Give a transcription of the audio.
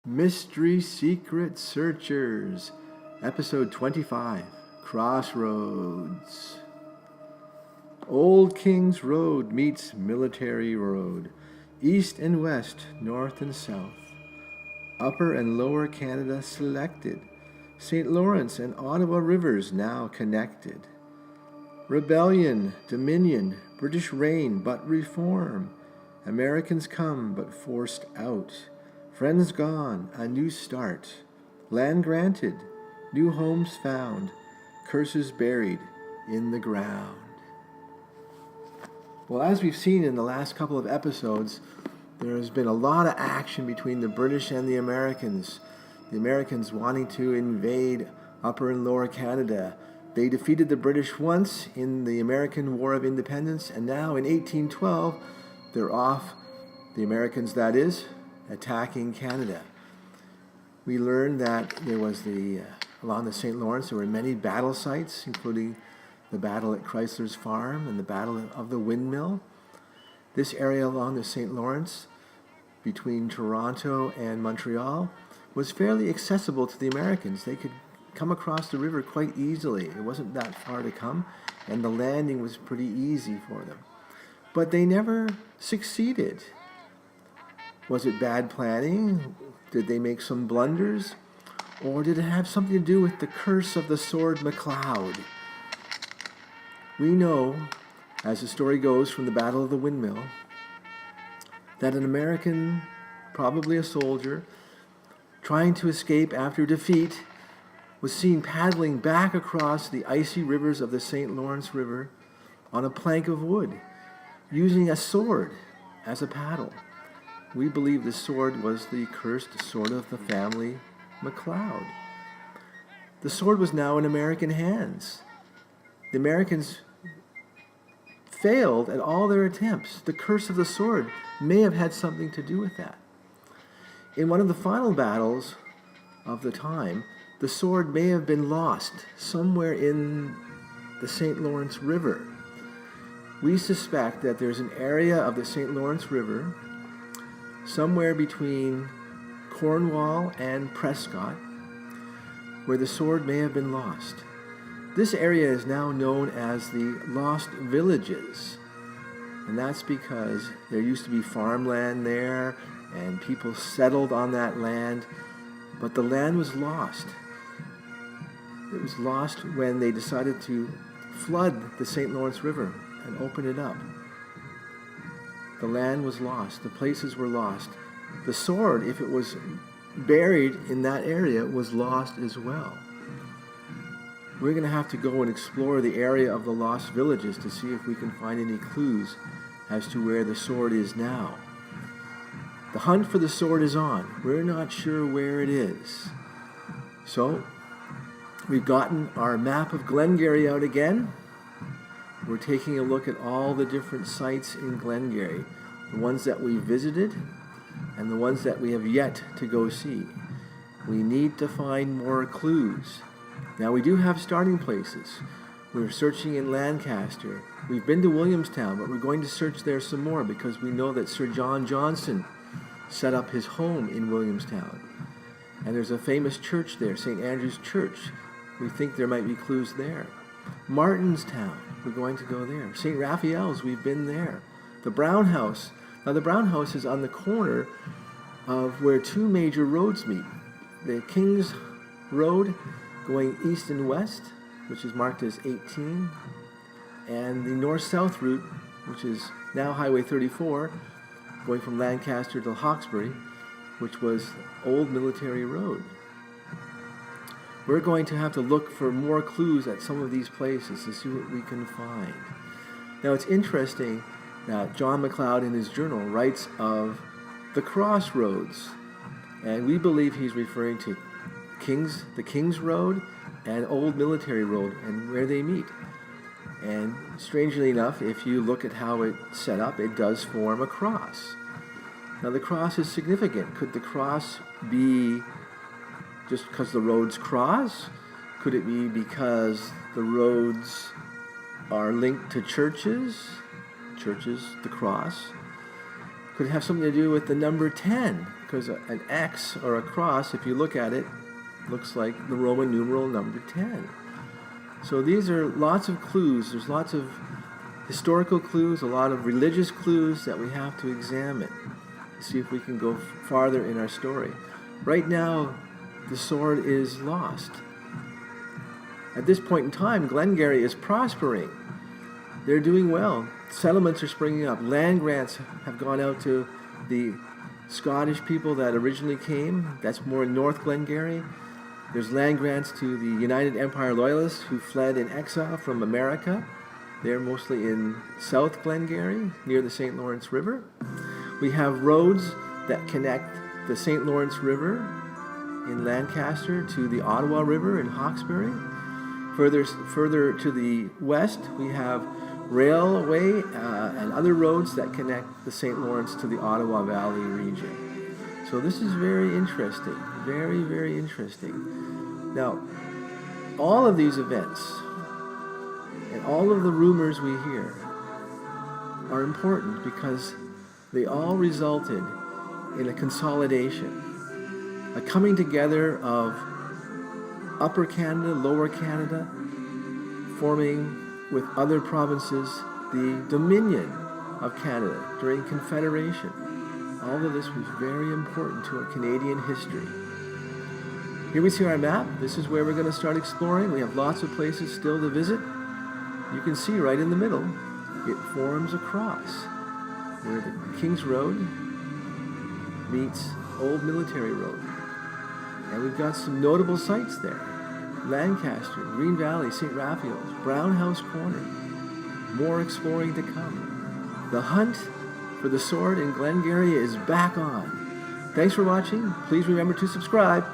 Mystery Secret Searchers, Episode 25, Crossroads. Old King's Road meets Military Road, east and west, north and south. Upper and Lower Canada selected, St. Lawrence and Ottawa rivers now connected. Rebellion, Dominion, British reign but reform. Americans come but forced out. Friends gone, a new start. Land granted, new homes found. Curses buried in the ground. Well, as we've seen in the last couple of episodes, there has been a lot of action between the British and the Americans. The Americans wanting to invade Upper and Lower Canada. They defeated the British once in the American War of Independence, and now in 1812, they're off, the Americans that is, attacking Canada. We learned that there was along the St. Lawrence, there were many battle sites, including the battle at Chrysler's Farm and the Battle of the Windmill. This area along the St. Lawrence, between Toronto and Montreal, was fairly accessible to the Americans. They could come across the river quite easily. It wasn't that far to come, and the landing was pretty easy for them. But they never succeeded. Was it bad planning? Did they make some blunders? Or did it have something to do with the curse of the sword MacLeod? We know, as the story goes from the Battle of the Windmill, that an American, probably a soldier, trying to escape after defeat, was seen paddling back across the icy rivers of the St. Lawrence River on a plank of wood, using a sword as a paddle. We believe the sword was the cursed sword of the family MacLeod. The sword was now in American hands. The Americans failed at all their attempts. The curse of the sword may have had something to do with that. In one of the final battles of the time, the sword may have been lost somewhere in the St. Lawrence River. We suspect that there's an area of the St. Lawrence River somewhere between Cornwall and Prescott where the sword may have been lost. This area is now known as the Lost Villages, and that's because there used to be farmland there and people settled on that land, but the land was lost. It was lost when they decided to flood the St. Lawrence River and open it up. The land was lost. The places were lost. The sword, if it was buried in that area, was lost as well. We're going to have to go and explore the area of the Lost Villages to see if we can find any clues as to where the sword is now. The hunt for the sword is on. We're not sure where it is. So, we've gotten our map of Glengarry out again. We're taking a look at all the different sites in Glengarry, the ones that we visited and the ones that we have yet to go see. We need to find more clues. Now, we do have starting places. We're searching in Lancaster. We've been to Williamstown, but we're going to search there some more because we know that Sir John Johnson set up his home in Williamstown. And there's a famous church there, St. Andrew's Church. We think there might be clues there. Martinstown, we're going to go there. St. Raphael's, we've been there. The Brown House. Now, the Brown House is on the corner of where two major roads meet. The King's Road going east and west, which is marked as 18, and the north-south route, which is now Highway 34, going from Lancaster to Hawkesbury, which was Old Military Road. We're going to have to look for more clues at some of these places to see what we can find. Now, it's interesting that John MacLeod in his journal writes of the crossroads, and we believe he's referring to the King's Road and Old Military Road and where they meet. And strangely enough, if you look at how it's set up, it does form a cross. Now, the cross is significant. Could the cross be just because the roads cross? Could it be because the roads are linked to churches, the cross? Could it have something to do with the number 10? because an X or a cross, if you look at it, looks like the Roman numeral number 10. So these are lots of clues. There's lots of historical clues, a lot of religious clues that we have to examine to see if we can go farther in our story. Right now, the sword is lost. At this point in time, Glengarry is prospering. They're doing well. Settlements are springing up. Land grants have gone out to the Scottish people that originally came. That's more in North Glengarry. There's land grants to the United Empire Loyalists who fled in exile from America. They're mostly in South Glengarry, near the St. Lawrence River. We have roads that connect the St. Lawrence River in Lancaster to the Ottawa River in Hawkesbury. Further to the west, we have railway and other roads that connect the St. Lawrence to the Ottawa Valley region. So this is very interesting, very, very interesting. Now, all of these events and all of the rumors we hear are important because they all resulted in a consolidation, a coming together of Upper Canada, Lower Canada, forming with other provinces the Dominion of Canada during Confederation. All of this was very important to our Canadian history. Here we see our map. This is where we're going to start exploring. We have lots of places still to visit. You can see right in the middle, it forms a cross where the King's Road meets Old Military Road. And we've got some notable sites there. Lancaster, Green Valley, St. Raphael's, Brown House Corner. More exploring to come. The hunt for the sword in Glengarry is back on. Thanks for watching. Please remember to subscribe.